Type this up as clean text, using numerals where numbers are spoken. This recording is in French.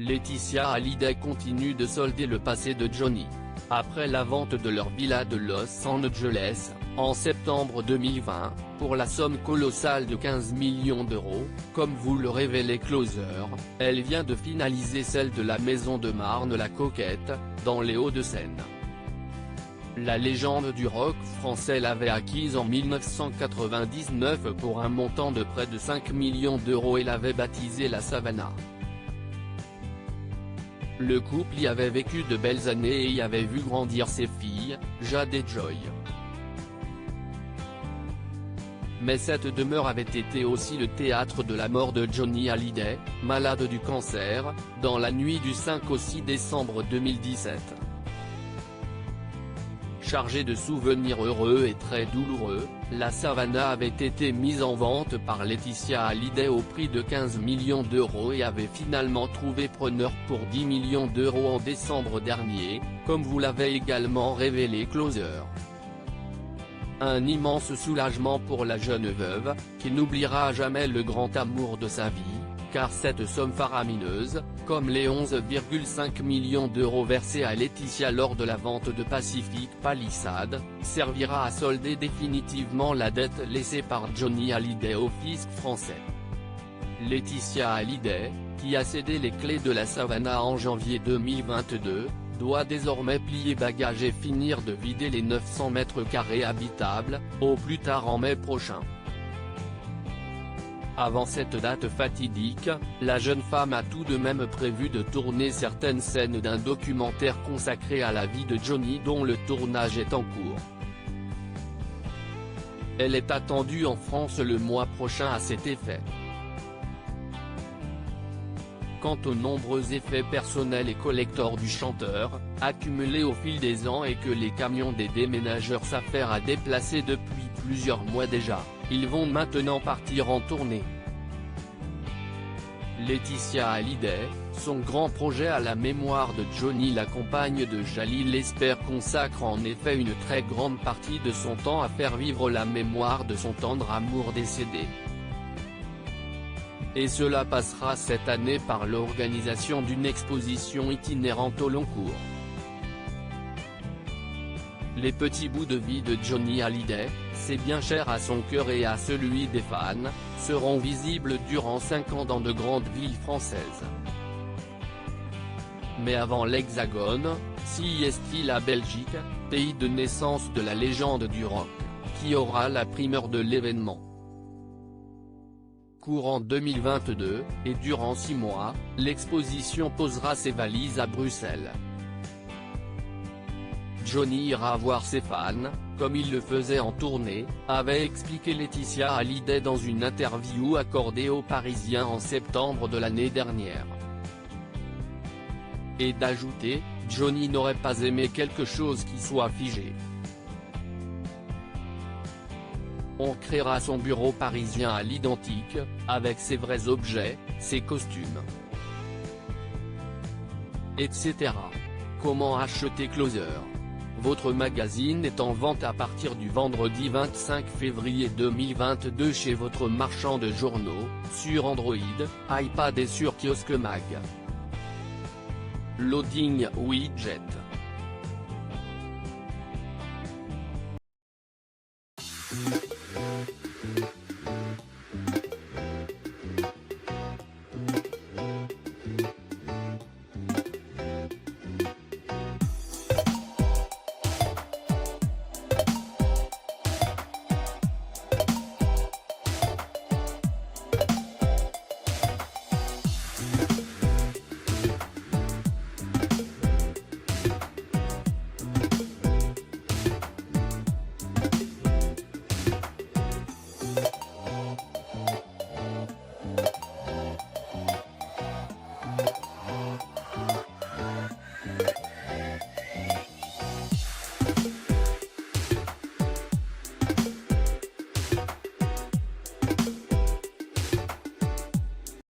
Laetitia Hallyday continue de solder le passé de Johnny. Après la vente de leur villa de Los Angeles, en septembre 2020, pour la somme colossale de 15 millions d'euros, comme vous le révélait Closer, elle vient de finaliser celle de la maison de Marne-la-Coquette, dans les Hauts-de-Seine. La légende du rock français l'avait acquise en 1999 pour un montant de près de 5 millions d'euros et l'avait baptisée la Savannah. Le couple y avait vécu de belles années et y avait vu grandir ses filles, Jade et Joy. Mais cette demeure avait été aussi le théâtre de la mort de Johnny Hallyday, malade du cancer, dans la nuit du 5 au 6 décembre 2017. Chargée de souvenirs heureux et très douloureux, la Savannah avait été mise en vente par Laetitia Hallyday au prix de 15 millions d'euros et avait finalement trouvé preneur pour 10 millions d'euros en décembre dernier, comme vous l'avait également révélé Closer. Un immense soulagement pour la jeune veuve, qui n'oubliera jamais le grand amour de sa vie, car cette somme faramineuse, comme les 11,5 millions d'euros versés à Laetitia lors de la vente de Pacific Palisades, servira à solder définitivement la dette laissée par Johnny Hallyday au fisc français. Laetitia Hallyday, qui a cédé les clés de la Savannah en janvier 2022, doit désormais plier bagages et finir de vider les 900 mètres carrés habitables, au plus tard en mai prochain. Avant cette date fatidique, la jeune femme a tout de même prévu de tourner certaines scènes d'un documentaire consacré à la vie de Johnny dont le tournage est en cours. Elle est attendue en France le mois prochain à cet effet. Quant aux nombreux effets personnels et collector du chanteur, accumulés au fil des ans et que les camions des déménageurs s'affairent à déplacer depuis plusieurs mois déjà, ils vont maintenant partir en tournée. Laetitia Hallyday, son grand projet à la mémoire de Johnny, la compagne de Jalil Esper, consacre en effet une très grande partie de son temps à faire vivre la mémoire de son tendre amour décédé. Et cela passera cette année par l'organisation d'une exposition itinérante au long cours. Les petits bouts de vie de Johnny Hallyday, c'est bien cher à son cœur et à celui des fans, seront visibles durant 5 ans dans de grandes villes françaises. Mais avant l'Hexagone, si est-il la Belgique, pays de naissance de la légende du rock, qui aura la primeur de l'événement. Courant 2022, et durant 6 mois, l'exposition posera ses valises à Bruxelles. Johnny ira voir ses fans, comme il le faisait en tournée, avait expliqué Laetitia Hallyday dans une interview accordée aux Parisiens en septembre de l'année dernière. Et d'ajouter, Johnny n'aurait pas aimé quelque chose qui soit figé. On créera son bureau parisien à l'identique, avec ses vrais objets, ses costumes, etc. Comment acheter Closer? Votre magazine est en vente à partir du vendredi 25 février 2022 chez votre marchand de journaux, sur Android, iPad et sur Kiosque Mag. Loading widget.